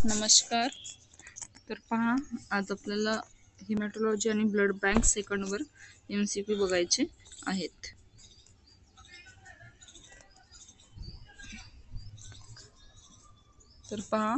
नमस्कार. तर पहा, आज आपल्याला हिमॅटॉलॉजी आणि ब्लड बँक सेकंडवर MCQ बघायचे आहेत. तर पहा,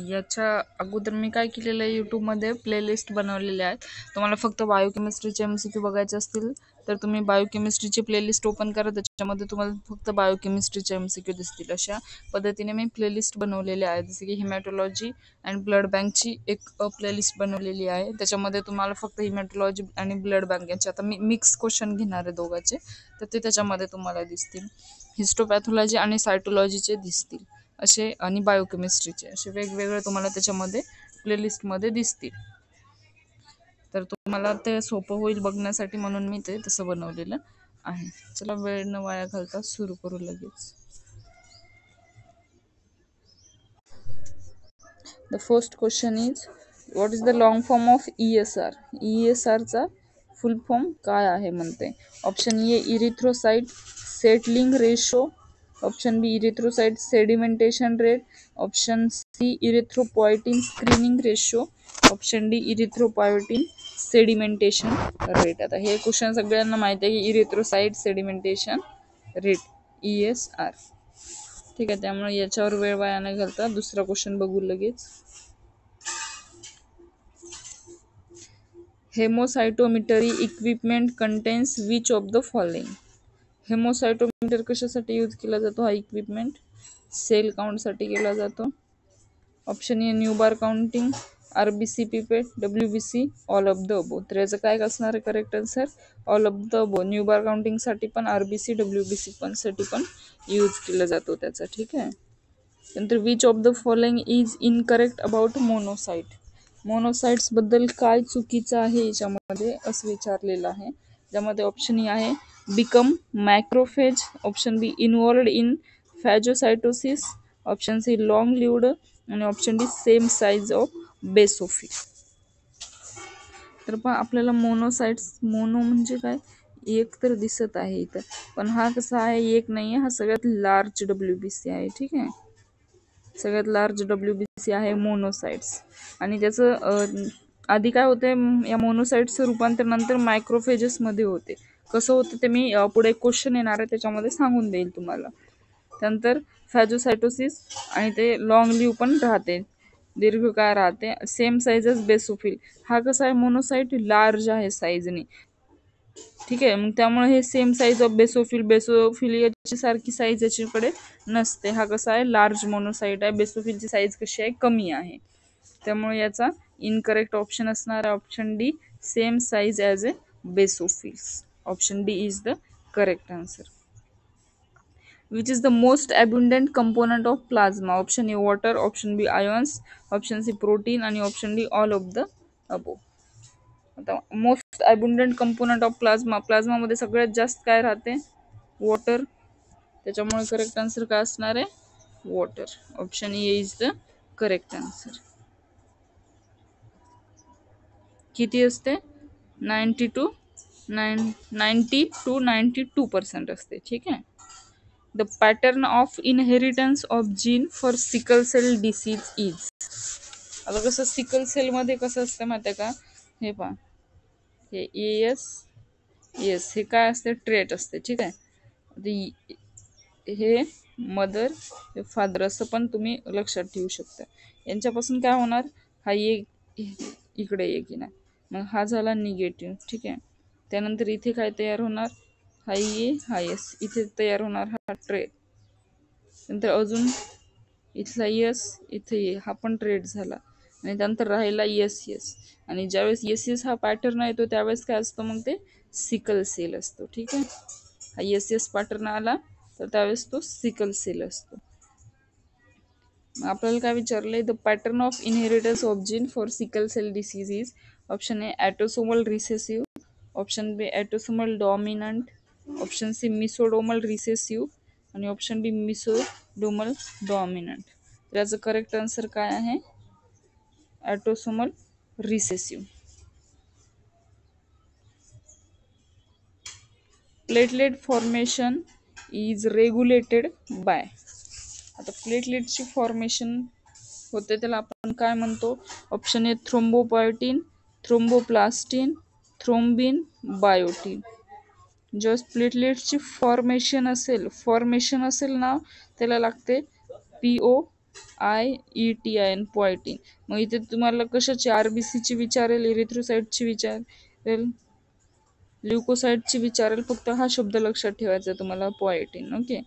याच्या अगोदर मी काय केलेलं आहे, यूट्यूबमध्ये प्लेलिस्ट बनवलेले आहेत. तुम्हाला फक्त बायोकेमिस्ट्रीचे MCQ बघायचे असतील तर तुम्ही बायोकेमिस्ट्रीची प्लेलिस्ट ओपन करा. त्याच्यामध्ये तुम्हाला फक्त बायोकेमिस्ट्रीचे MCQ दिसतील. अशा पद्धतीने मी प्लेलिस्ट बनवलेली आहे. जसे की हिमॅटॉलॉजी अँड ब्लड बँकची एक प्लेलिस्ट बनवलेली आहे. त्याच्यामध्ये तुम्हाला फक्त हिमॅटॉलॉजी आणि ब्लड बँक यांचे आता मी मिक्स क्वेश्चन घेणार आहे दोघांचे, तर ते त्याच्यामध्ये तुम्हाला दिसतील. हिस्टोपॅथॉलॉजी आणि सायटोलॉजीचे दिसतील असे, आणि बायोकेमिस्ट्रीचे असे वेगवेगळे तुम्हाला त्याच्यामध्ये प्लेलिस्टमध्ये दिसतील. तर तुम्हाला ते सोपं होईल बघण्यासाठी म्हणून मी ते तसं बनवलेलं आहे. चला वेळ न वाया घालता सुरू करू लगेच. The first question is, what is the long form of ESR? ESRचा फुल फॉर्म काय आहे म्हणते. Option A erythrocyte settling ratio, option B erythrocyte sedimentation rate, option C erythropoietin screening ratio, option D erythropoietin sedimentation rate. आता हे question सगळ्यांना माहिती आहे की इरिथ्रोसाइट सेडिमेंटेशन रेट ESR. ठीक आहे, त्यामुळे याच्यावर वेळ वाया न घालता दुसरा क्वेश्चन बघू लगेच. Hemocytometry equipment contains which of the following? Hemocytometer कशासाठी यूज केला जातो? हा इक्विपमेंट सेल काउंटसाठी केला जातो. Option A Neubauer counting, RBC pipette, WBC, all of the above. तर याचं काय असणार आहे correct answer? All of the above. Neubauer काउंटिंगसाठी पण RBC WBC पण साठी पण यूज केला जातो त्याचा. ठीक आहे. नंतर which of the following is incorrect about monocyte? Monocytes बद्दल काय चुकीचं आहे याच्यामध्ये असं विचारलेलं आहे. ज्यामध्ये ऑप्शन ए आहे become macrophage, option B involved in phagocytosis, option C long lived, आणि option D same size of basophil. तर पण आपल्याला मोनोसाइट्स, मोनो म्हणजे काय, एक तर दिसत आहे इथं, पण हा कसा आहे, एक नाही आहे, हा सगळ्यात लार्ज WBC आहे. ठीक आहे, सगळ्यात लार्ज WBC आहे मोनोसाइट्स. आणि त्याचं आधी काय होते, या मोनोसाइट्सचं रूपांतर नंतर मायक्रोफेजेसमध्ये होते. कसं होतं ते मी पुढे क्वेश्चन येणार आहे त्याच्यामध्ये सांगून देईल तुम्हाला. त्यानंतर फॅजोसायटोसिस, आणि ते लॉंग लिव्ह पण राहते, दीर्घकाळ राहते. सेम साईजच बेसोफिल, हा कसा आहे मोनोसाइट लार्ज आहे साईजने. ठीक आहे, मग त्यामुळे हे सेम साईज ऑफ बेसोफिल, बेसोफिलियाची सारखी साईज याच्याकडे नसते. हा कसा आहे लार्ज मोनोसाइट आहे, बेसोफिलची साईज कशी आहे, कमी आहे. त्यामुळे याचा इनकरेक्ट ऑप्शन असणार आहे option D, same size as a basophils. Option D is the correct answer. Which is the most abundant component of plasma? Option A water, option B ions, option C protein, आणि option D all of the above. आता most abundant component of plasma, प्लाझ्मामध्ये सगळ्यात जास्त काय राहते? Water. त्याच्यामुळे correct answer काय असणार आहे? Water. Option A is the correct answer. किती असते? 90 to 92% असते. ठीक आहे. The pattern of inheritance of gene for sickle cell disease is. आता कसं सिकल सेलमध्ये कसं असतं माहिती आहे का, हे पहा, हे एस हे काय असते? ट्रेट असते. ठीक आहे, हे मदर, हे फादर, असं पण तुम्ही लक्षात ठेवू शकता. यांच्यापासून काय होणार, हा एक इकडे एक येणार, मग हा झाला निगेटिव्ह. ठीक आहे, त्यानंतर इथे काय तयार होणार, हा ए हा एस, इथे तयार होणार हा ट्रेट. नंतर अजून इथला यस, इथे ये, हा पण ट्रेट झाला. आणि त्यानंतर राहिला यस. आणि ज्यावेळेस यस हा पॅटर्न येतो त्यावेळेस काय असतं, मग ते सिकल सेल असतो. ठीक आहे, हा यस पॅटर्न आला तर त्यावेळेस तो सिकल सेल असतो. आपल्याला काय विचारलंय, the pattern of inheritance of gene for sickle cell disease is. Option A autosomal recessive, option B autosomal dominant, option C mesodermal recessive, आणि ऑप्शन डी मिसोडोमल डॉमिनंट. त्याचं करेक्ट आन्सर काय आहे? Autosomal recessive. Platelet formation is regulated by. आता प्लेटलेटची formation होते त्याला आपण काय म्हणतो? Option A thrombopoietin, thromboplastin, thrombin, biotin. जेव्हा प्लेटलेट्सची फॉर्मेशन असेल ना, त्याला लागते POIETIN, पोएटिन. मग इथे तुम्हाला कशाची RBCची विचारेल, इरिथ्रोसाइटची विचारेल, ल्युकोसाइटची विचारेल, फक्त हा शब्द लक्षात ठेवायचा तुम्हाला, पोएटिन. ओके.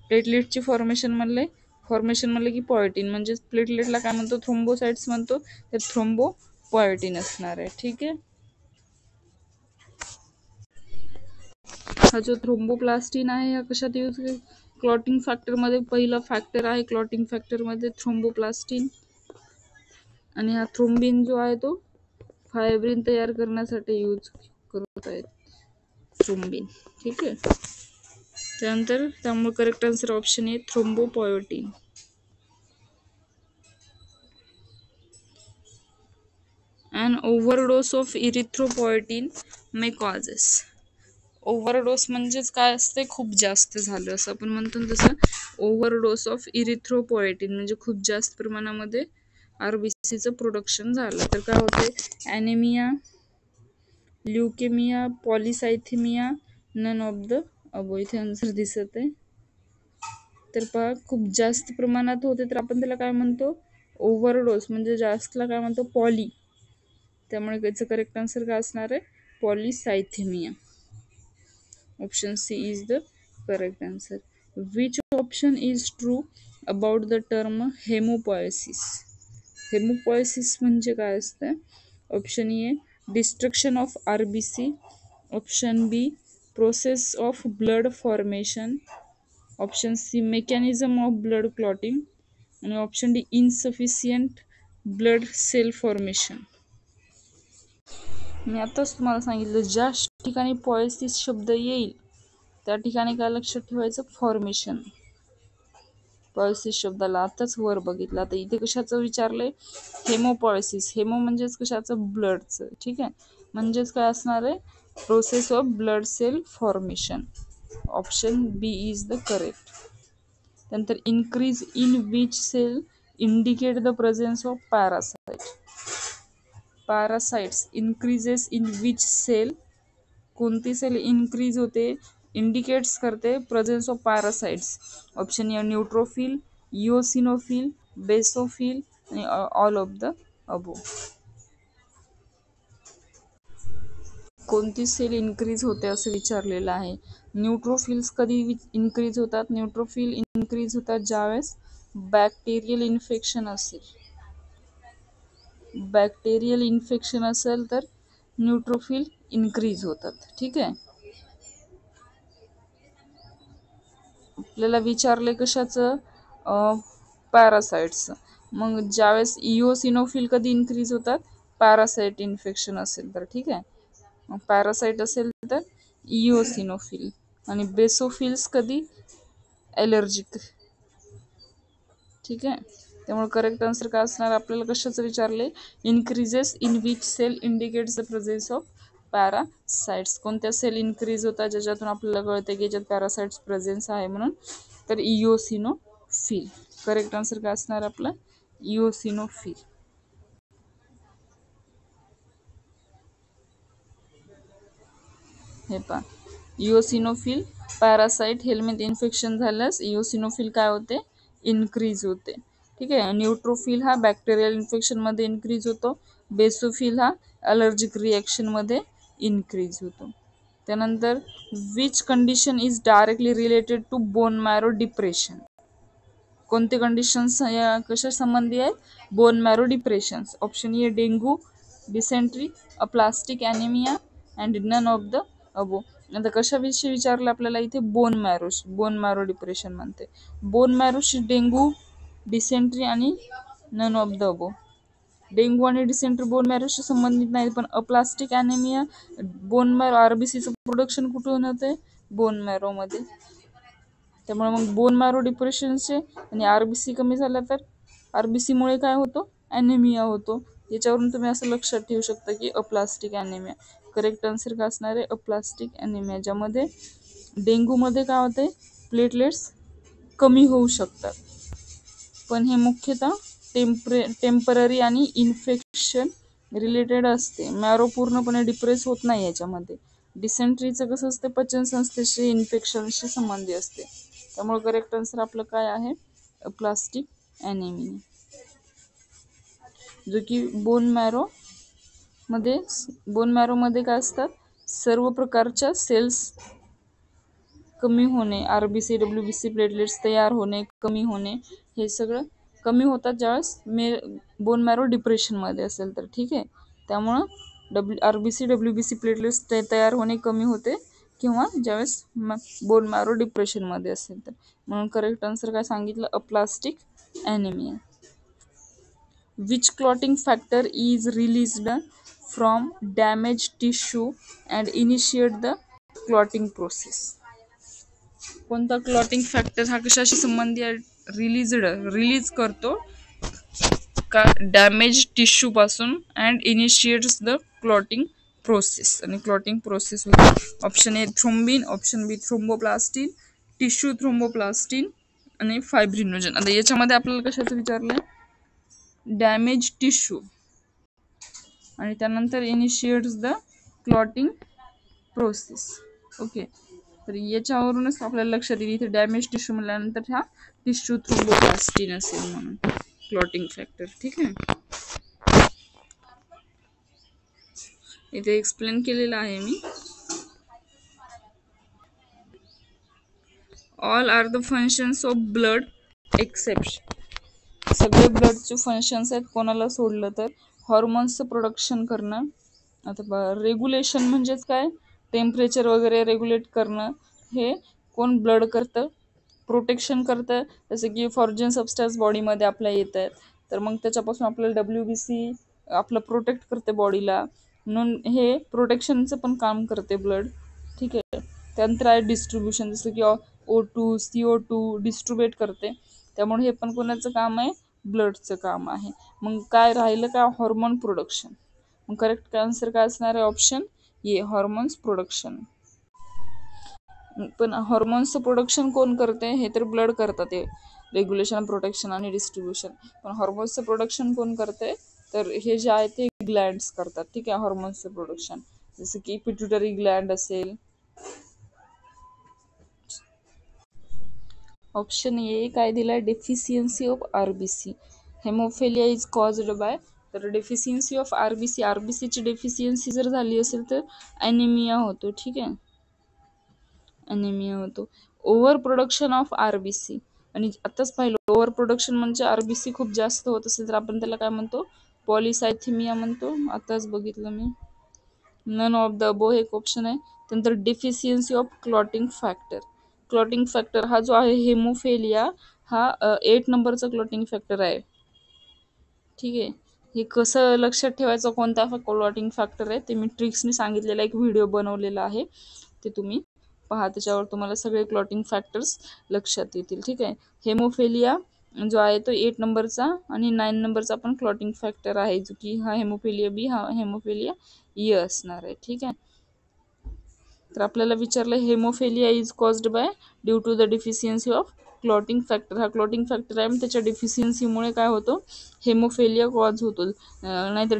प्लेटलेटची फॉर्मेशन म्हणले की पोएटिन, म्हणजे प्लेटलेटला काय म्हणतो? थ्रोम्बोसाइट्स म्हणतो, तर थ्रोम्बोपोएटिन असणार आहे. ठीक आहे. हा जो थ्रोम्बोप्लास्टिन आहे हा कशात यूज क्लॉटिंग फॅक्टर मध्ये पहिला फॅक्टर आहे क्लॉटिंग फॅक्टर मध्ये थ्रोम्बोप्लास्टिन. आणि हा थ्रोम्बिन जो आहे तो फायब्रिन तयार करण्यासाठी यूज करत आहेत, थ्रोम्बिन. ठीक आहे. त्यानंतर त्यामुळे करेक्ट आन्सर ऑप्शन आहे thrombopoietin. An overdose of erythropoietin may causes. Overdose म्हणजेच काय असते? खूप जास्त झालं असं आपण म्हणतो ना, तसं ओव्हरडोस ऑफ इरिथ्रोपोएटिन म्हणजे खूप जास्त प्रमाणामध्ये RBCचं प्रोडक्शन झालं तर काय होते? Anaemia, leukaemia, polycythaemia, none of the above. इथे आन्सर दिसत आहे. तर पहा, खूप जास्त प्रमाणात होते तर आपण त्याला काय म्हणतो? ओव्हरडोस. म्हणजे जास्तला काय म्हणतो? पॉली. त्यामुळे त्याचं करेक्ट आन्सर काय असणार आहे? पॉलिसायथेमिया. Option C is the correct answer. Which option is true about the term hemopoiesis? हेमोपोएसिस म्हणजे काय असतं? Option A destruction of RBC, option B process of blood formation, option C mechanism of blood clotting आणि option D insufficient blood cell formation. मी आताच तुम्हाला सांगितलं, ज्या ठिकाणी पोएसिस शब्द येईल त्या ठिकाणी काय लक्षात ठेवायचं? फॉर्मेशन. पोएसिस शब्दाला आताच वर बघितलं. आता इथे कशाचं विचारलंय? हेमोपोएसिस. हेमो म्हणजेच कशाचं? ब्लडचं. ठीक आहे. म्हणजेच काय असणार आहे? Process of blood cell formation. Option B is the correct. त्यानंतर increase in which cell indicate the presence of parasite. Parasites increases in which cell, कोणती सेल इन्क्रीज होते, इंडिकेट्स करते presence of parasites. Option A neutrophil, eosinophil, basophil आणि all of the above. कोणती cell increase होते असं विचारलेलं आहे. Neutrophils कधी इन्क्रीज होतात? न्यूट्रोफिल इन्क्रीज होतात ज्यावेळेस बॅक्टेरियल इन्फेक्शन असेल. बॅक्टेरियल इन्फेक्शन असेल तर न्यूट्रोफिल इन्क्रीज होतात. ठीक आहे. आपल्याला विचारले कशाचं? पॅरासाइट्स. मग ज्यावेळेस इओसिनोफिल कधी इन्क्रीज होतात? पॅरासाइट इन्फेक्शन असेल तर. ठीक आहे. मग पॅरासाइट असेल तर इओसिनोफिल आणि बेसोफिल्स कधी? ॲलर्जिक. ठीक आहे. त्यामुळे करेक्ट आन्सर काय असणार? आपल्याला कशाचं विचारले? Increases in which cell indicates the presence of parasites. कोणत्या सेल इन्क्रीज होतात ज्याच्यातून आपल्याला कळते की याच्यात पॅरासाइट्स प्रेझेन्स आहे म्हणून? तर इओसिनोफिल. करेक्ट आन्सर काय असणार आपलं? इओसिनोफिल. हे पहा, इओसिनोफिल पॅरासाइट हेल्मेट इन्फेक्शन झाल्यास इओसिनोफिल काय होते? इन्क्रीज होते. ठीक आहे. न्यूट्रोफिल हा बॅक्टेरियल इन्फेक्शन मध्ये इन्क्रीज होतो. बेसोफिल हा ॲलर्जिक रिॲक्शन मध्ये इन्क्रीज होतो. त्यानंतर which condition is directly related to bone marrow depression. कोणते कंडिशन्स कशा संबंधी आहेत? Bone marrow depressions. Option A dengue, dysentery, aplastic anaemia and none of the above. आता कशाविषयी विचारलं आपल्याला इथे? बोन मॅरो डिप्रेशन म्हणते. बोन मॅरोशी डेंग्यू, डिसेंट्री आणि none of the above. Dengue आणि डिसेंट्री बोन मॅरोशी संबंधित नाही, पण अप्लास्टिक ॲनेमिया बोन मॅरो RBCचं प्रोडक्शन कुठून होते? बोन मॅरोमध्ये. त्यामुळे मग बोन मॅरो डिप्रेशनचे आणि RBC कमी झाला तर RBC मुळे काय होतो? ॲनेमिया होतो. याच्यावरून तुम्ही असं लक्षात ठेवू शकता की अप्लास्टिक ॲनेमिया. करेक्ट आन्सर काय असणार आहे? Aplastic anaemia. ज्यामध्ये डेंग्यूमध्ये काय होते? प्लेटलेट्स कमी होऊ शकतात, पण हे मुख्यतः टेम्पररी आणि इन्फेक्शन रिलेटेड असते. मॅरो पूर्णपणे डिप्रेस होत नाही याच्यामध्ये. डिसेंट्रीचं कसं असते, पचन संस्थेशी इन्फेक्शनशी संबंधी असते. त्यामुळे करेक्ट आन्सर आपलं काय आहे, प्लास्टिक ॲनिमिया. जो की बोन मॅरोमध्ये काय असतात, सर्व प्रकारच्या सेल्स कमी होणे, RBC WBC प्लेटलेट्स तयार होणे, कमी होणे, हे सगळं कमी होतात ज्यावेळेस बोन मॅरो डिप्रेशनमध्ये असेल तर. ठीक आहे, त्यामुळं RBC WBC प्लेटलेट्स तयार होणे कमी होते किंवा ज्यावेळेस बोन मॅरो डिप्रेशनमध्ये असेल तर. म्हणून करेक्ट आन्सर काय सांगितलं, aplastic anaemia. Which clotting factor is released from damaged tissue and initiate the clotting process? कोणता क्लॉटिंग फॅक्टर हा कशाशी संबंधी आहे, रिलीज करतो का डॅमेज टिश्यू पासून and initiates the clotting process. आणि क्लॉटिंग प्रोसेस होते option A thrombin, option B thromboplastin, tissue thromboplastin आणि फायब्रिनोजन. आता याच्यामध्ये आपल्याला कशाचं विचारलंय, डॅमेज टिश्यू आणि त्यानंतर initiates the clotting process. Okay, तर याच्यावरूनच आपल्याला लक्षात येईल इथे डॅमेज टिश्यू म्हटल्यानंतर हा टिश्यू थ्रोम्बोप्लास्टिन असेल म्हणून क्लॉटिंग फॅक्टर. ठीक आहे, इथे एक्सप्लेन केलेलं आहे मी. All are the functions of blood exception. सगळे ब्लडचे फंक्शन्स आहेत, कोणाला सोडलं तर हॉर्मोन्सचं प्रोडक्शन करणं. आता रेग्युलेशन म्हणजेच काय, टेम्परेचर वगैरे रेग्युलेट करणं, हे कोण ब्लड करतं, प्रोटेक्शन करतं. जसं की फॉर्जन सबस्टन्स बॉडीमध्ये आपल्या येत आहेत, तर मग त्याच्यापासून आपल्याला WBC आपलं प्रोटेक्ट करते बॉडीला, म्हणून हे प्रोटेक्शनचं पण काम करते ब्लड. ठीक आहे, त्यानंतर आहे डिस्ट्रीब्युशन, जसं की O2 CO2 डिस्ट्रीब्युट करते, त्यामुळे हे पण कोणाचं काम आहे, ब्लडचं काम आहे. मग काय राहिलं काय, हॉर्मोन प्रोडक्शन. मग करेक्ट आन्सर काय असणार आहे, ऑप्शन ए हॉर्मोन्स प्रोडक्शन. पण हॉर्मोन्सचं प्रोडक्शन कोण करते, हे तर ब्लड करतात, ते रेग्युलेशन, प्रोटेक्शन आणि डिस्ट्रीब्युशन. पण हॉर्मोन्सचं प्रोडक्शन कोण करते, तर हे जे आहे ते ग्लँड्स करतात. ठीक आहे, हॉर्मोन्सचं प्रोडक्शन, जसं की पिट्युटरी ग्लँड असेल. ऑप्शन ए काय दिलाय, deficiency of RBC. Haemophilia is caused bye, तर डेफिशियन्सी ऑफ RBC ची डेफिशियन्सी जर झाली असेल तर ॲनिमिया होतो. ठीक आहे, ॲनिमिया होतो. ओव्हर प्रोडक्शन ऑफ RBC, आणि आताच पाहिलं ओव्हर प्रोडक्शन म्हणजे RBC खूप जास्त होत असेल तर आपण त्याला काय म्हणतो, पॉलिसायथेमिया म्हणतो. आताच बघितलं मी. नन ऑफ द अबो हे एक ऑप्शन आहे. त्यानंतर deficiency of clotting factor. Clotting factor हा जो आहे हेमोफिलिया, हा 8 नंबरचा क्लॉटिंग फॅक्टर आहे. ठीक आहे, हे कसं लक्षात ठेवायचं, कोणता क्लॉटिंग फॅक्टर आहे ते मी ट्रिक्सने सांगितलेला एक व्हिडिओ बनवलेला आहे, ते तुम्ही पहा, त्याच्यावर तुम्हाला सगळे क्लॉटिंग फॅक्टर्स लक्षात येतील. ठीक आहे, हेमोफिलिया जो आहे तो 8 नंबरचा आणि 9 नंबरचा पण क्लॉटिंग फॅक्टर आहे, जो की हा हेमोफिलिया बी, हा हेमोफिलिया ई असणार आहे. ठीक आहे, तर आपल्याला विचारलं haemophilia is caused by due to the deficiency of clotting factor. हा क्लॉटिंग फॅक्टर आहे, त्याच्या डेफिशियन्सीमुळे काय होतं, हेमोफिलिया कॉज होतो. नाहीतर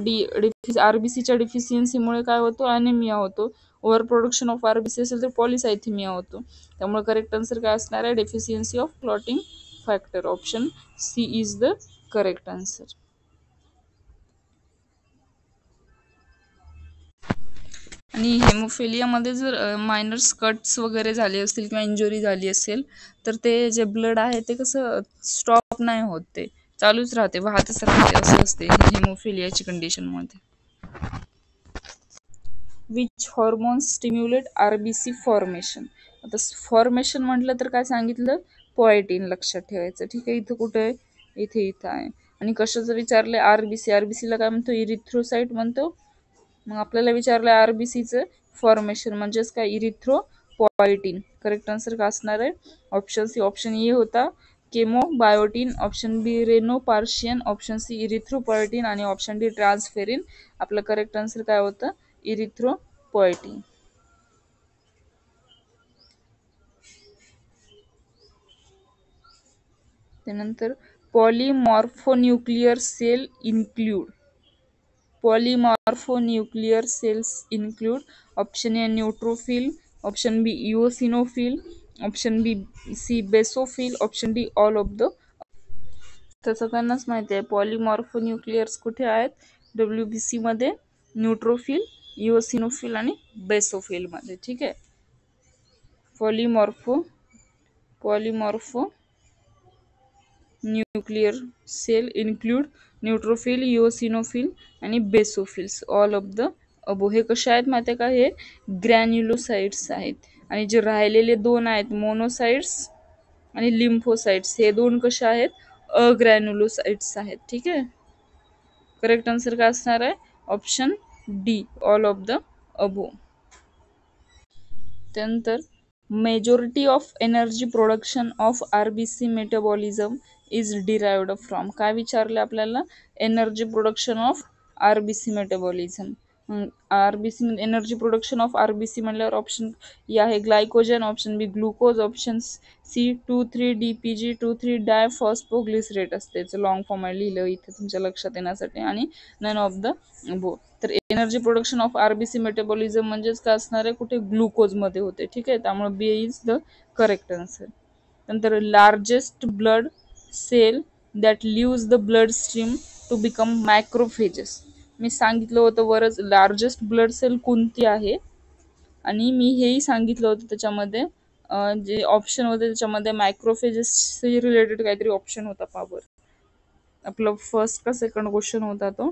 RBCच्या डेफिशियन्सीमुळे काय होतो, ॲनिमिया होतो. ओव्हर प्रोडक्शन ऑफ RBC असेल तर पॉलिसायथेमिया होतो. त्यामुळे करेक्ट आन्सर काय असणार आहे, deficiency of clotting factor. Option C is the correct answer. आणि हेमोफिलियामध्ये जर मायनर कट्स वगैरे झाले असतील किंवा इंजुरी झाली असेल तर ते जे ब्लड आहे ते कसं स्टॉप नाही होत, ते चालूच राहते, वाहतच राहते, असं असते हेमोफिलियाची कंडिशनमध्ये. Which hormone stimulate RBC formation. आता फॉर्मेशन म्हटलं तर काय सांगितलं, पोएटिन लक्षात ठेवायचं. ठीक आहे, इथं कुठं आहे, इथं आहे. आणि कशाचं विचारलंय, RBCला काय म्हणतो, इरिथ्रोसाइट म्हणतो. मग आपल्याला विचारलं RBCचं फॉर्मेशन म्हणजेच काय, इरिथ्रोपॉयटिन. करेक्ट आन्सर काय असणार आहे, ऑप्शन सी. ऑप्शन ए होता केमोबायोटिन, ऑप्शन बी रेनोपार्शियन, ऑप्शन सी इरिथ्रोपॉयटिन आणि ऑप्शन डी ट्रान्सफेरिन. आपलं करेक्ट आन्सर काय होतं, इरिथ्रोपॉयटिन. त्यानंतर Polymorphonuclear cell include. Polymorphonuclear cells include option A neutrophil, option B eosinophil, option B C basophil, option D all of the. तर सगळ्यांनाच माहिती आहे पॉलिमॉर्फोन्यूक्लियर्स कुठे आहेत, WBC मध्ये, न्यूट्रोफिल, इओसिनोफिल आणि बेसोफिल मध्ये. ठीक आहे. Polymorpho nuclear cell include neutrophil, eosinophil आणि basophils, all of the above. हे कसे आहेत माहिती आहे का, हे ग्रॅन्युलोसाइट्स आहेत. आणि जे राहिलेले दोन आहेत मोनोसाइट्स आणि लिम्फोसाइट्स, हे दोन कसे आहेत, अग्रॅन्युलोसाइट्स आहेत. ठीक आहे. करेक्ट आन्सर काय असणार आहे, option D, all of the above. त्यानंतर majority of energy production of RBC metabolism is derived from. काय विचारले आपल्याला, energy production of RBC metabolism. RBC energy production of RBC म्हणल्यावर ऑप्शन ए आहे glycogen, option B glucose, option C 2,3-DPG 2,3 diphosphoglycerate असते. याचं long form आहे, लिहिलं इथे तुमच्या लक्षात येण्यासाठी. आणि नन ऑफ द बो. तर energy production of RBC metabolism म्हणजेच काय असणार आहे, कुठे ग्लुकोज मध्ये होते. ठीक आहे. त्यामुळे B is the correct answer. नंतर largest blood cell that leaves the blood stream to become microphages. मी सांगितलं होतं वरच लार्जेस्ट ब्लड सेल कोणती आहे, आणि मी हेही सांगितलं होतं त्याच्यामध्ये जे ऑप्शन होते त्याच्यामध्ये मायक्रोफेजेस रिलेटेड काहीतरी ऑप्शन होता पावर. आपलं फर्स्ट का सेकंड क्वेश्चन होता तो.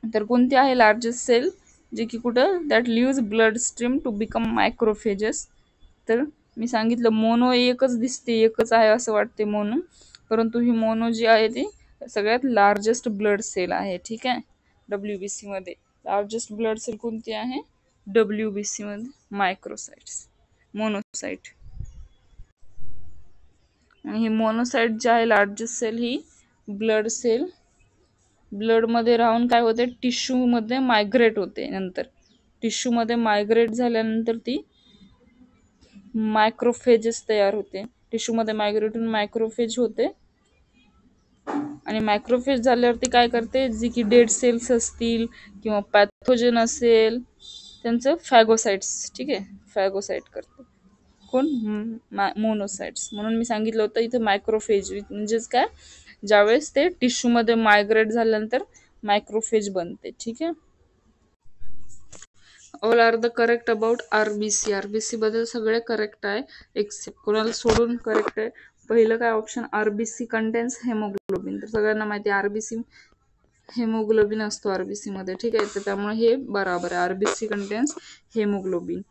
तर कोणती आहे लार्जेस्ट सेल जे की कुठं, that leaves blood stream to become microphages. तर मी सांगितलं मोनो एकच दिसते, एकच आहे असं वाटते मोनो, परंतु ही मोनो जी आहे ती सगळ्यात लार्जेस्ट ब्लड सेल आहे. ठीक आहे. WBC मध्ये लार्जेस्ट ब्लड सेल कोणती आहे, WBC मध्ये मायक्रोसाइट्स, मोनोसाइट. आणि ही मोनोसाइट जी आहे लार्जेस्ट सेल, ही ब्लड सेल ब्लड मध्ये राहून काय होते, टिश्यू मध्ये मायग्रेट होते. नंतर टिश्यू मध्ये मायग्रेट झाल्यानंतर ती मायक्रोफेजेस तयार होते. टिश्यू मध्ये मायग्रेट होऊन मायक्रोफेज होते. आणि मायक्रोफेज झाल्यावरती काय करते, जी की डेड सेल्स असतील किंवा पॅथोजन असेल त्यांचं फॅगोसाइट्स. ठीक आहे. फॅगोसाइट करते कोण, मोनोसाइट्स. म्हणून मी सांगितलं होतं इथे मायक्रोफेज म्हणजेच काय, ज्यावेळेस ते टिश्यू मध्ये मायग्रेट झाल्यानंतर मायक्रोफेज बनते. ठीक आहे. All are the correct about RBC. RBC बद्दल सगळे करेक्ट आहे एक्सेप्ट कोणाला सोडून करेक्ट आहे. पहिलं काय ऑप्शन, RBC कंटेन्स हेमोग्लोबिन. तर सगळ्यांना माहिती आहे RBC हेमोग्लोबिन असतो RBC मध्ये. ठीक आहे. तर त्यामुळे हे बरोबर आहे, RBC कंटेन्स हेमोग्लोबिन.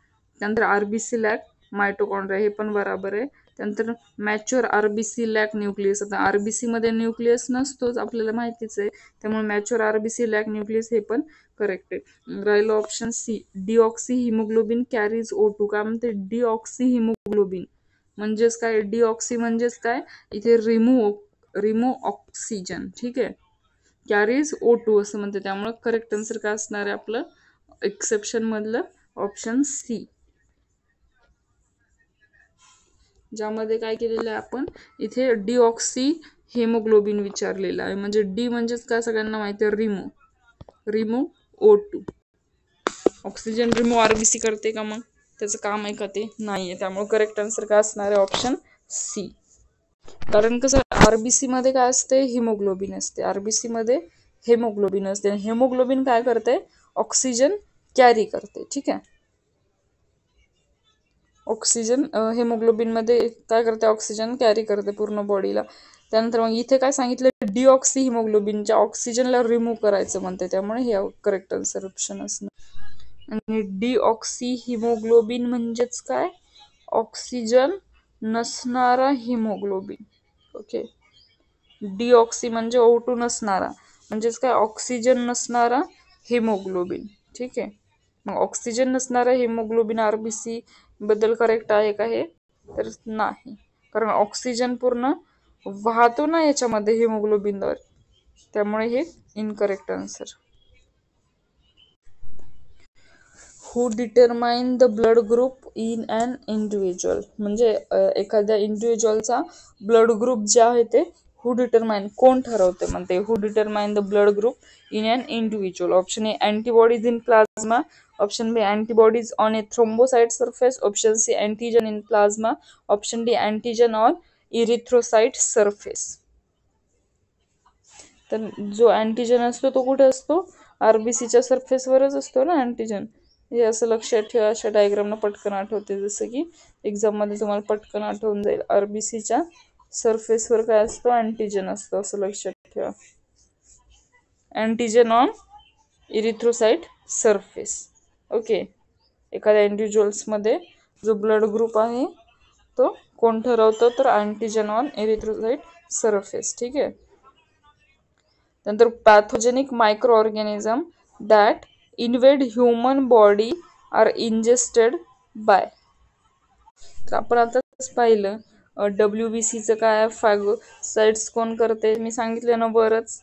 त्यानंतर RBC लॅक मायटोकॉन्ड्रिया, हे पण बरोबर आहे. त्यानंतर मॅच्युअर RBC लॅक न्यूक्लियस. आता RBC मध्ये न्यूक्लियस नसतोच आपल्याला माहितीच आहे, त्यामुळे मॅच्युअर RBC लॅक न्यूक्लियस हे पण करेक्ट आहे. राहिलं option C, deoxy haemoglobin carries O2. काय म्हणते, डिऑक्सी हिमोग्लोबिन म्हणजेच काय, डिऑक्सी म्हणजेच काय, इथे रिमूव्ह ऑक्सिजन. ठीक आहे. कॅरीज O2 असं म्हणते. त्यामुळे करेक्ट आन्सर काय असणार आहे आपलं, एक्सेप्शन मधलं ऑप्शन सी, ज्यामध्ये काय केलेलं आहे आपण, इथे डिऑक्सी हेमोग्लोबिन विचारलेलं आहे. म्हणजे डी म्हणजेच काय सगळ्यांना माहिती आहे, remove O2. Oxygen remove RBC करते का, मग त्याचं काम आहे का, ते नाहीये. त्यामुळे करेक्ट आन्सर काय असणार आहे, ऑप्शन सी. कारण कसं RBC मध्ये काय असते, हिमोग्लोबिन असते. RBC मध्ये हेमोग्लोबिन असते. हेमोग्लोबिन काय करते, ऑक्सिजन कॅरी करते. ठीक आहे. ऑक्सिजन हेमोग्लोबिन मध्ये काय करते, ऑक्सिजन कॅरी करते पूर्ण बॉडीला. त्यानंतर मग इथे काय सांगितलं, डिऑक्सी हिमोग्लोबिनच्या ऑक्सिजनला रिमूव्ह करायचं म्हणते. त्यामुळे हे करेक्ट आन्सर ऑप्शन असणार. आणि डिऑक्सी हिमोग्लोबिन म्हणजेच काय, ऑक्सिजन नसणारा हिमोग्लोबिन. ओके. डिऑक्सी म्हणजे O2 नसणारा, म्हणजेच काय, ऑक्सिजन नसणारा हिमोग्लोबिन. ठीक आहे. मग ऑक्सिजन नसणारा हिमोग्लोबिन RBC बद्दल करेक्ट आहे का हे, तर नाही, कारण ऑक्सिजन पूर्ण वाहतो ना याच्यामध्ये हिमोग्लोबिनवर, त्यामुळे हे incorrect answer. Who determine the blood group in an individual. म्हणजे एखाद्या इंडिव्हिज्युअलचा ब्लड ग्रुप जे आहे ते हु डिटरमाइन, कोण ठरवते म्हणते, who determine the blood group in an individual. Option A antibodies in plasma, option B antibodies on a thrombocyte surface, option C antigen in plasma, option D antigen on erythrocyte surface. तर जो antigen असतो तो कुठे असतो, आरबीसीच्या सरफेसवरच असतो ना antigen. हे असं लक्षात ठेवा, अशा डायग्रामनं पटकन आठवते, जसं की एक्झाममध्ये तुम्हाला पटकन आठवून जाईल. आरबीसीच्या सरफेसवर काय असतं, अँटीजन असतं, असं लक्षात ठेवा. Antigen on erythrocyte surface. Okay. एखाद्या इंडिव्हिज्युअल्समध्ये जो ब्लड ग्रुप आहे तो कोण ठरवतो, तर अँटीजन ऑन इरिथ्रोसाइट सरफेस. ठीक आहे. नंतर pathogenic micro organism that invade human body are ingested by. तर आपण आताच पाहिलं WBCचं काय, फॅगोसाइट्स कोण करते, मी सांगितलं ना बरंच.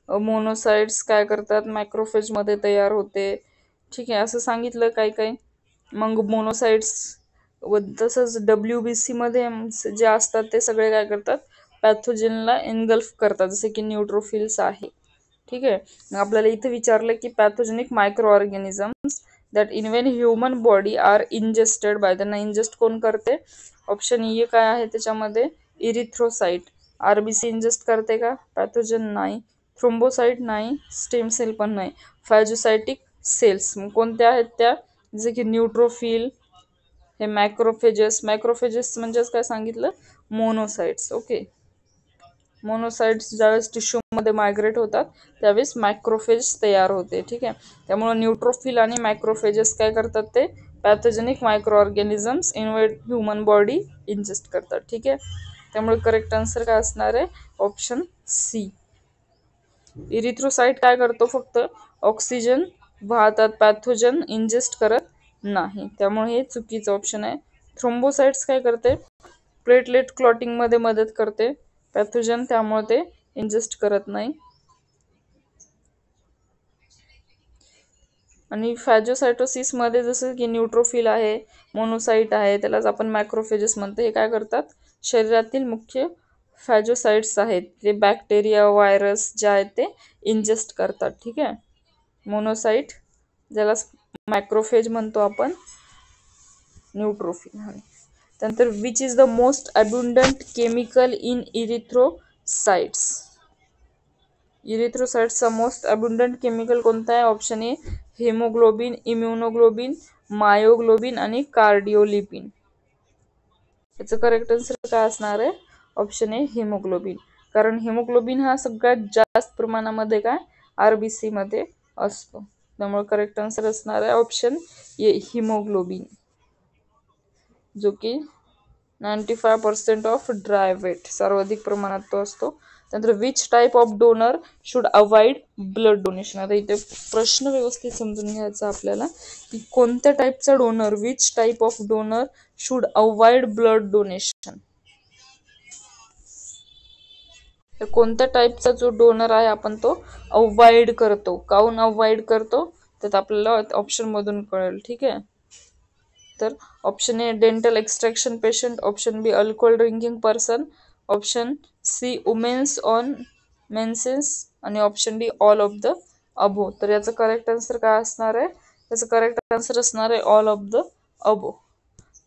मोनोसाइट्स काय करतात, मॅक्रोफेज मध्ये तयार होते. ठीक आहे, असं सांगितलं काय काय. मग मोनोसाइट्स व तसंच WBC मध्ये जे असतात ते सगळे काय करतात, पॅथोजेनला एनगल्फ करतात, जसे की न्यूट्रोफिल्स आहे. ठीक आहे. मग आपल्याला इथे विचारलं की pathogenic micro organisms that invade human body are ingested by, त्यांना इंजेस्ट कोण करते. ऑप्शन ए काय आहे त्याच्यामध्ये, इरिथ्रोसाइट. आरबीसी इंजेस्ट करते का, पॅथोजन नाही. थ्रोम्बोसाइट नाही, स्टेम सेल पण नाही. फॅजोसाइटिक सेल्स कोणत्या आहेत त्या, जसे की न्यूट्रोफिल, हे मॅक्रोफेजेस. मॅक्रोफेजेस म्हणजेच काय सांगितलं, मोनोसाइट्स. ओके. मोनोसाइट्स ज्यावेळेस टिश्यू मध्ये मायग्रेट होतात त्यावेळेस मॅक्रोफेज तयार होते. ठीक आहे. त्यामुळे न्यूट्रोफिल आणि मॅक्रोफेजेस काय करतात, ते pathogenic micro organisms invade human body ingest करतात. ठीक आहे. त्यामुळे करेक्ट आन्सर काय असणार आहे, ऑप्शन सी. इरिथ्रोसाइट काय करतो, फक्त ऑक्सिजन वाहतात, पॅथोजन इंजेस्ट करत नाही, त्यामुळे हे चुकीचं ऑप्शन आहे. थ्रोम्बोसाइट्स काय करते, प्लेटलेट क्लॉटिंग मध्ये मदत करते, पॅथोजन त्यामुळे ते इंजेस्ट करत नाही. आणि फॅजोसाइटोसिस मध्ये जसं की न्यूट्रोफिल आहे, मोनोसाइट आहे, त्यालाच आपण मॅक्रोफेजेस म्हणतो. हे काय करतात, शरीरातील मुख्य फॅजोसाइट्स आहेत, ते बॅक्टेरिया व्हायरस जे आहेत ते इंजेस्ट करतात. ठीक आहे. मोनोसाइट ज्याला मॅक्रोफेज म्हणतो आपण, न्यूट्रोफिल. त्यानंतर which is the most abundant chemical in erythrocytes. इरिथ्रोसाइट्सचा मोस्ट अबुंडंट केमिकल कोणता आहे, option A haemoglobin, immunoglobin, myoglobin आणि कार्डिओलिपिन. याचं करेक्ट आन्सर काय असणार आहे, ऑप्शन ए हेमोग्लोबिन. कारण हेमोग्लोबिन हा सगळ्यात जास्त प्रमाणामध्ये काय, आरबीसी मध्ये असतो. त्यामुळे करेक्ट आन्सर असणार आहे ऑप्शन ए हिमोग्लोबिन, जो की 95% ऑफ ड्राय वेट, सर्वाधिक प्रमाणात तो असतो. त्यानंतर which type of donor should avoid blood donation. आता इथे प्रश्न व्यवस्थित समजून घ्यायचा आपल्याला, की कोणत्या टाईपचा donor, which type of donor should avoid blood donation. कोणत्या टाईपचा जो डोनर आहे आपण तो अवॉइड करतो, काऊन अवॉइड करतो त्यात आपल्याला ऑप्शन मधून कळेल. ठीक आहे. तर option A dental extraction patient, option B alcohol drinking person, option C womens on menses आणि option D all of the above. तर याचं करेक्ट आन्सर काय असणार आहे, त्याचं करेक्ट आन्सर असणार आहे ऑल ऑफ द अबो.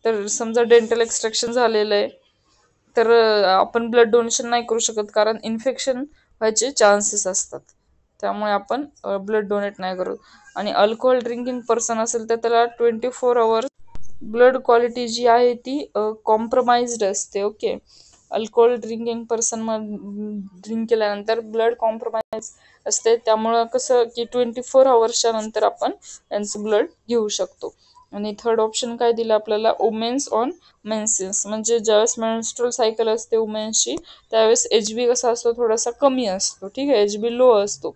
तर समजा डेंटल एक्सट्रॅक्शन झालेलं आहे तर आपण ब्लड डोनेशन नाही करू शकत, कारण इन्फेक्शन व्हायचे चान्सेस असतात, त्यामुळे आपण ब्लड डोनेट नाही करू. आणि अल्कोहोल ड्रिंकिंग पर्सन असेल तर त्याला 24 आवर्स ब्लड क्वालिटी जी आहे ती कॉम्प्रोमाइज्ड असते. Okay. Alcohol drinking person drink केल्यानंतर ब्लड कॉम्प्रोमाइज असते, त्यामुळं कसं की 24 आवर्सच्या नंतर आपण यांचं ब्लड घेऊ शकतो. आणि थर्ड ऑप्शन काय दिलं आपल्याला, वुमेन्स ऑन मेन्सेस, म्हणजे ज्यावेळेस मेन्स्ट्रुअल सायकल असते वुमेन्सची त्यावेळेस HB कसा असतो, थोडासा कमी असतो. ठीक आहे, HB लो असतो,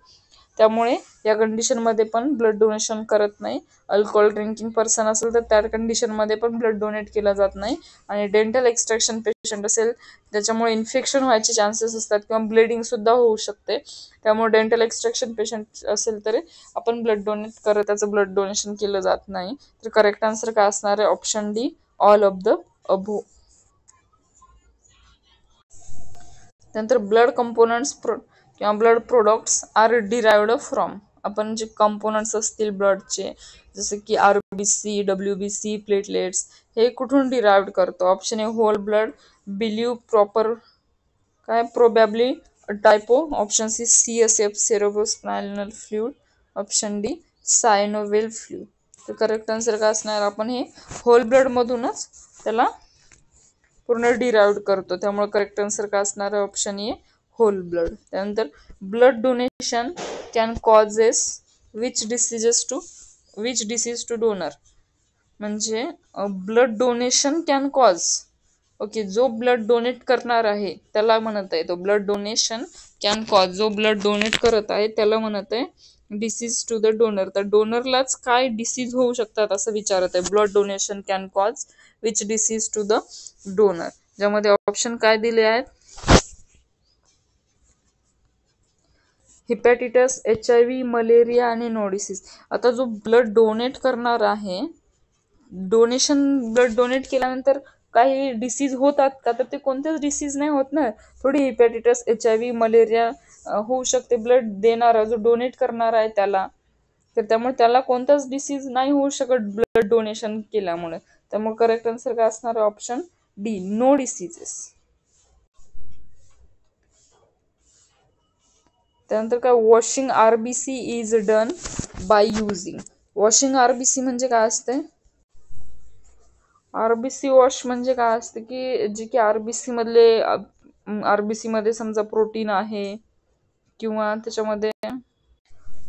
त्यामुळे या कंडिशन मध्ये पण ब्लड डोनेशन करत नाही. अल्कोहोल ड्रिंकिंग पर्सन असेल तर त्या कंडिशन मध्ये पण ब्लड डोनेट केला जात नाही. आणि डेंटल एक्सट्रॅक्शन पेशंट असेल त्याच्यामुळे इन्फेक्शन व्हायचे चान्सेस असतात किंवा ब्लिडिंग सुद्धा होऊ शकते, त्यामुळे डेंटल एक्सट्रॅक्शन पेशंट असेल तर आपण ब्लड डोनेट करत त्याचं ब्लड डोनेशन केलं जात नाही. तर करेक्ट आन्सर काय असणार आहे, option D all of the above. त्यानंतर ब्लड कंपोनंट्स किंवा blood products are derived from. आपण जे कंपोनंट्स असतील ब्लडचे जसे की RBC, WBC, प्लेटलेट्स हे कुठून डिराइव्ड करतो. Option A whole blood, believe proper काय probably typo. Option C CSF cerebrospinal fluid. Option D synovial fluid. तर करेक्ट आन्सर काय असणार, आपण हे होल ब्लड मधूनच त्याला पूर्ण डिराइव्ड करतो, त्यामुळे करेक्ट आन्सर काय असणार आहे, ऑप्शन ए होल ब्लड. त्यानंतर blood donation can causes which disease to donor. म्हणजे blood donation can cause, okay, जो ब्लड डोनेट करणार आहे त्याला म्हणत आहे तो ब्लड डोनेशन कॅन कॉज, जो ब्लड डोनेट करत आहे त्याला म्हणत आहे डिसीज टू द डोनर. तर डोनरलाच काय डिसीज होऊ शकतात असं विचारत आहे. Blood donation can cause which disease to the donor. ज्यामध्ये ऑप्शन काय दिले आहेत, हिपॅटिटस, HIV, मलेरिया आणि नो डिसीज. आता जो ब्लड डोनेट करणार आहे, ब्लड डोनेट केल्यानंतर काही डिसीज होतात का, तर ते कोणतेच डिसीज नाही होत ना. थोडी हिपॅटिटस, HIV, मलेरिया होऊ शकते ब्लड देणारा जो डोनेट करणार आहे त्याला, तर त्यामुळे त्याला कोणताच डिसीज नाही होऊ शकत ब्लड डोनेशन केल्यामुळे. त्यामुळे करेक्ट आन्सर काय असणार आहे, ऑप्शन डी नो डिसीजेस. त्यानंतर काय, washing RBC is done by using. Washing RBC म्हणजे काय असते, RBC वॉश म्हणजे काय असते की जे की RBC मध्ये समजा प्रोटीन आहे किंवा त्याच्यामध्ये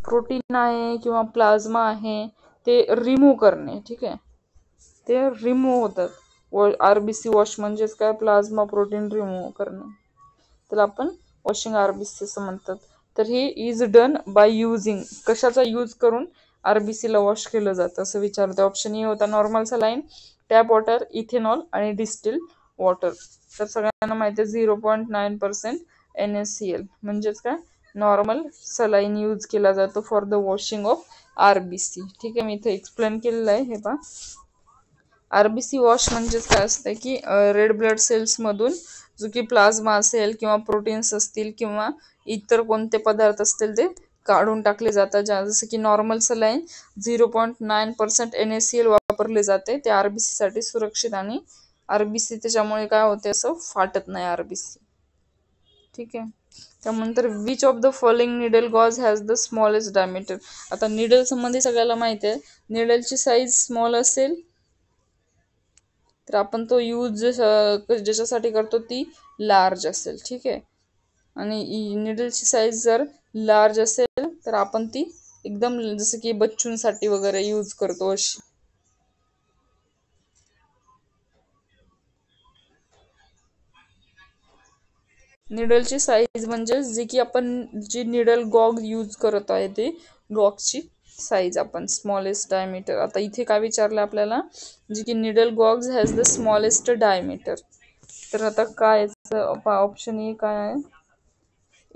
प्रोटीन आहे किंवा प्लाझ्मा आहे ते रिमूव्ह करणे. ठीक आहे, ते रिमूव्ह होतात. RBC वॉश म्हणजेच काय, प्लाझ्मा प्रोटीन रिमूव्ह करणे, त्याला आपण वॉशिंग RBC असं म्हणतात. तर हे इज डन बाय युजिंग, कशाचा यूज करून RBC ला वॉश केलं जातं असं विचारतं. ऑप्शन ए होता normal saline, tap water, ethanol आणि डिस्टिल वॉटर. तर सगळ्यांना माहिती आहे 0.9% NaCl म्हणजेच काय, नॉर्मल सलाईन यूज केला जातो for the washing of RBC. ठीक आहे, मी इथे एक्सप्लेन केलेलं आहे. हे पहा, RBC वॉश म्हणजेच काय असतं की रेड ब्लड सेल्स मधून जो की प्लाझ्मा असेल किंवा प्रोटीन्स असतील किंवा इतर कोणते पदार्थ असतील ते काढून टाकले जातात. जसं की नॉर्मल सलाईन 0.9% NaCl वापरले जाते, ते RBC साठी सुरक्षित आणि RBC त्याच्यामुळे काय होते, असं फाटत नाही RBC. ठीक आहे, त्यानंतर which of the following needle gauge has the smallest diameter. आता निडल संबंधी सगळ्याला माहिती आहे, निडलची साईज स्मॉल असेल तर आपण तो यूज ज्याच्यासाठी करतो ती लार्ज असेल. ठीक आहे, आणि निडलची साईज जर लार्ज असेल तर आपण ती एकदम जसं की बच्चूंसाठी वगैरे यूज करतो अशी. निडलची साईज म्हणजे जे की आपण जी निडल गॉग यूज करत आहे ते गॉगची साईज आपण स्मॉलेस्ट डायमीटर. आता इथे काय विचारलं आपल्याला, जे की needle gauges has the smallest diameter. तर आता काय ऑप्शन ए काय आहे,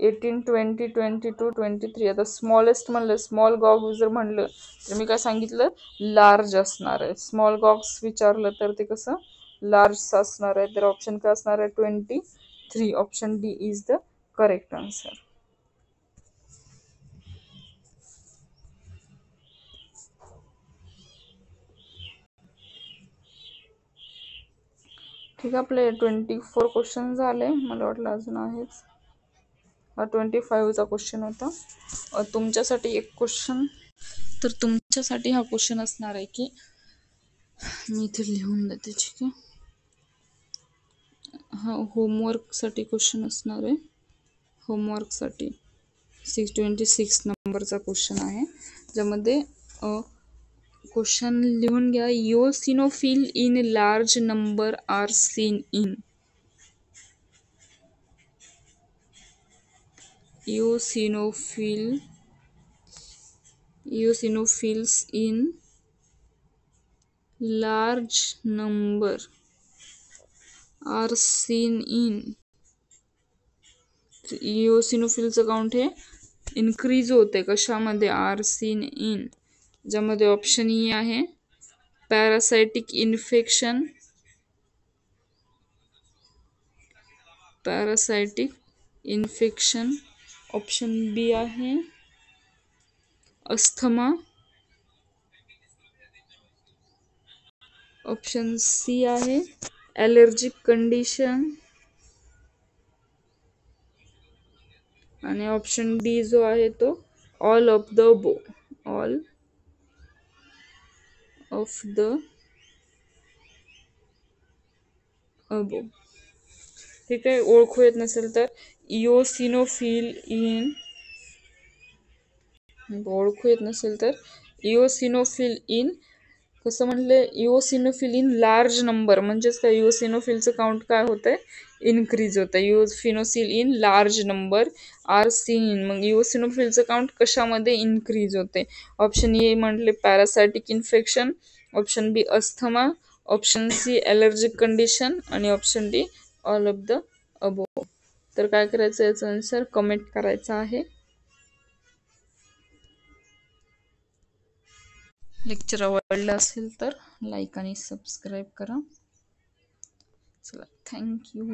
18, 20, 22, 23. आता स्मॉलेस्ट म्हणलं, स्मॉल गॉग जर म्हणलं तर मी काय सांगितलं, लार्ज असणार आहे. स्मॉल गॉग्स विचारलं तर ते कसं लार्ज असणार आहे. तर ऑप्शन काय असणार आहे, 23. Option D is the correct answer. ठीक आहे, आपले 24 क्वेश्चन झाले. मला वाटलं अजून आहेच. हा 25चा क्वेश्चन होता. तुमच्यासाठी एक क्वेश्चन, तर तुमच्यासाठी हा क्वेश्चन असणार आहे की मी इथे लिहून देते. ठीक आहे, हा होमवर्कसाठी क्वेश्चन असणार आहे. होमवर्कसाठी 626 नंबरचा क्वेश्चन आहे, ज्यामध्ये क्वेश्चन लिहून घ्या. Eosinophil in large number are seen in. Eosinophils in large number are seen in. इओसिनोफिलचं काउंट हे इन्क्रीज होते कशामध्ये, आर सीन इन. ज्यामध्ये ऑप्शन ई आहे parasitic infection, parasitic infection. Option B आहे अस्थमा. ऑप्शन सी आहे ॲलर्जिक कंडिशन. आणि option D जो आहे तो all of the above. All of the above. ठीक आहे. ओळखू येत नसेल तर इओसिनोफिल इन. ओळखू येत नसेल तर इओसिनोफिल इन कसं म्हणले, इओसिनोफिल इन लार्ज नंबर म्हणजेच काय, इओसिनोफिलचं काउंट काय होतंय, इन्क्रीज होतं. Eosinophil in large number are seen. मग इओसिनोफिलचं काउंट कशामध्ये इन्क्रीज होते. ऑप्शन ए म्हटले parasitic infection. Option B asthma. Option C allergic condition. आणि option D all of the above. तर काय करायचं, याचा आन्सर कमेंट करायचा आहे. लेक्चर आवडलं असेल तर लाईक आणि सबस्क्राईब करा. चला, थँक्यू.